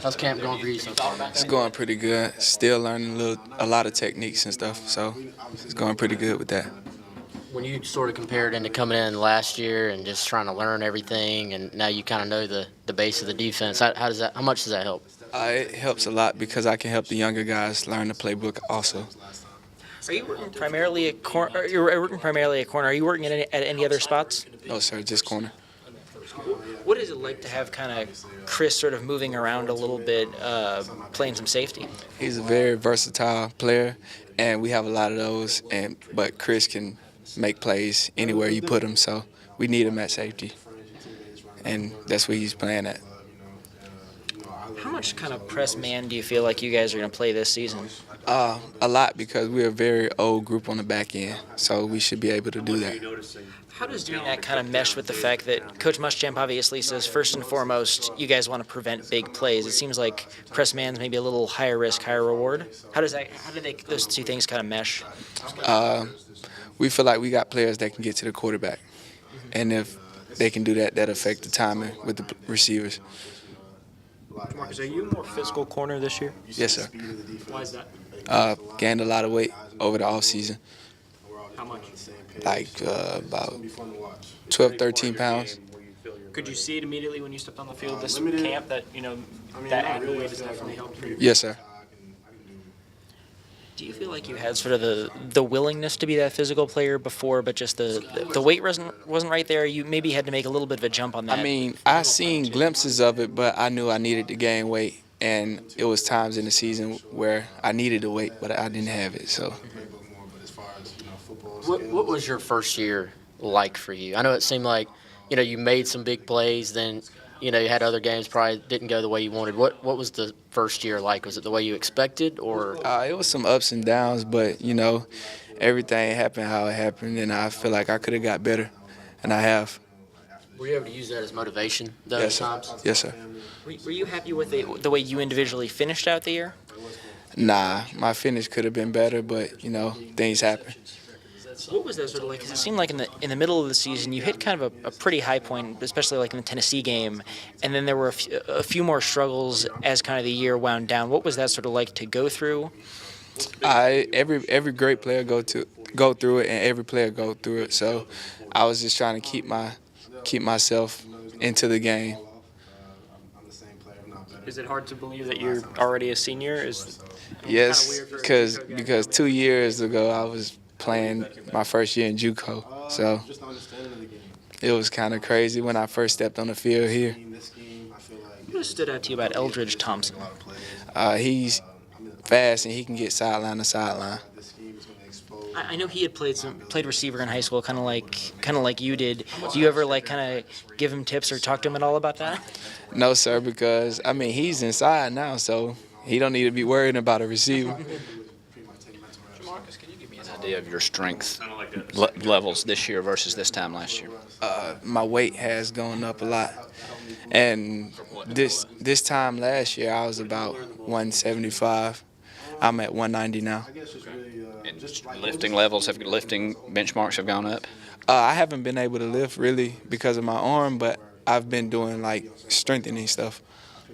How's camp going for you so far, man? It's going pretty good. Still learning a lot of techniques and stuff, so it's going pretty good with that. When you sort of compared into coming in last year and just trying to learn everything, and now you kind of know the base of the defense, how much does that help? It helps a lot because I can help the younger guys learn the playbook also. Are you working primarily at corner? You're working primarily at corner. Are you working at any other spots? No, sir, just corner. What is it like to have kind of Chris sort of moving around a little bit, playing some safety? He's a very versatile player, and we have a lot of those. But Chris can make plays anywhere you put him, so we need him at safety, and that's where he's playing at. How much kind of press man do you feel like you guys are going to play this season? A lot, because we're a very old group on the back end, so we should be able to do that. How does doing that kind of mesh with the fact that Coach Muschamp obviously says first and foremost you guys want to prevent big plays? It seems like press man's maybe a little higher risk, higher reward. How do those two things kind of mesh? We feel like we got players that can get to the quarterback, and if they can do that, that affect the timing with the receivers. JaMarcus, are you a more physical corner this year? Yes, sir. Why is that? Gained a lot of weight over the off season. How much? Like about 12, 13 pounds. Could you see it immediately when you stepped on the field this camp that, that added weight has definitely helped you? Yes, sir. Do you feel like you had sort of the willingness to be that physical player before, but just the weight wasn't right there? You maybe had to make a little bit of a jump on that. I mean, I seen glimpses of it, but I knew I needed to gain weight, and it was times in the season where I needed the weight, but I didn't have it. So. What was your first year like for you? I know it seemed like, you made some big plays, then, you had other games probably didn't go the way you wanted. What was the first year like? Was it the way you expected, or? It was some ups and downs, but, everything happened how it happened, and I feel like I could have got better, and I have. Were you able to use that as motivation those Yes, sir. times? Yes, sir. Were you happy with the way you individually finished out the year? Nah, my finish could have been better, but, things happen. What was that sort of like? Because it seemed like in the middle of the season, you hit kind of a pretty high point, especially like in the Tennessee game, and then there were a few more struggles as kind of the year wound down. What was that sort of like to go through? Every great player go through it, and every player go through it. So I was just trying to keep myself into the game. Is it hard to believe that you're already a senior? Yes, because 2 years ago I was playing my first year in JUCO, so it was kind of crazy when I first stepped on the field here. What stood out to you about Eldridge Thompson? He's fast and he can get sideline to sideline. I know he had played receiver in high school, kind of like you did. Do you ever kind of give him tips or talk to him at all about that? No, sir, because he's inside now, so he don't need to be worried about a receiver. JaMarcus, can you give me an idea of your strength levels this year versus this time last year? My weight has gone up a lot, and this time last year I was about 175. I'm at 190 now. And lifting benchmarks have gone up? I haven't been able to lift really because of my arm, but I've been doing strengthening stuff.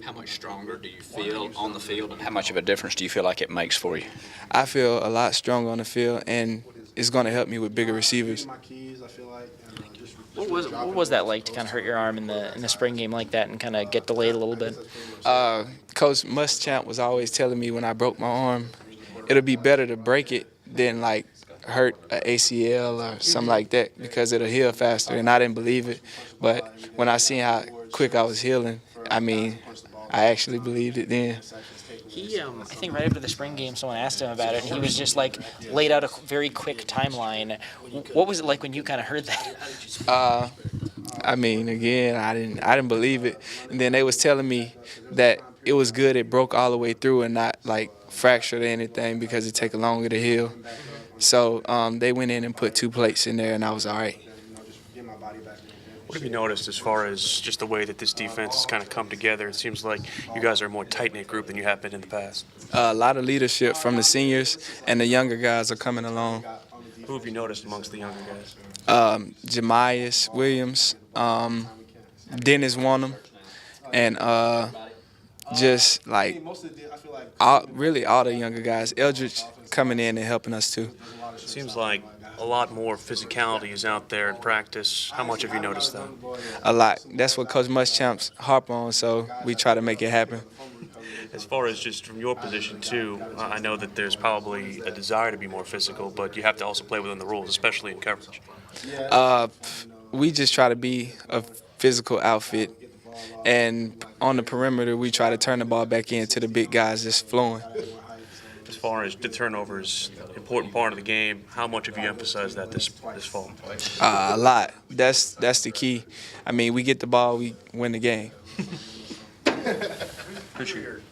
How much stronger do you feel on the field, and how much of a difference do you feel like it makes for you? I feel a lot stronger on the field, and it's going to help me with bigger receivers. What was that like to kind of hurt your arm in the spring game like that and kind of get delayed a little bit? Coach Muschamp was always telling me when I broke my arm, it'll be better to break it than hurt an ACL or something like that because it'll heal faster, and I didn't believe it. But when I seen how quick I was healing, I actually believed it then. He, I think right after the spring game, someone asked him about it, and he was just laid out a very quick timeline. What was it like when you kind of heard that? Again, I didn't believe it, and then they was telling me that it was good. It broke all the way through and not fractured or anything because it take longer to heal. So they went in and put 2 plates in there, and I was all right. What have you noticed as far as just the way that this defense has kind of come together? It seems like you guys are a more tight-knit group than you have been in the past. A lot of leadership from the seniors, and the younger guys are coming along. Who have you noticed amongst the younger guys? JaMarcus Williams, Dennis Wanham, and just like really all the younger guys. Eldridge coming in and helping us too. It seems like a lot more physicality is out there in practice. How much have you noticed that? A lot. That's what Coach Muschamps harp on, so we try to make it happen. As far as just from your position too, I know that there's probably a desire to be more physical, but you have to also play within the rules, especially in coverage. We just try to be a physical outfit, and on the perimeter, we try to turn the ball back into the big guys just flowing. As far as the turnovers, important part of the game, how much have you emphasized that this fall? A lot. That's the key. I mean, we get the ball, we win the game. Appreciate it.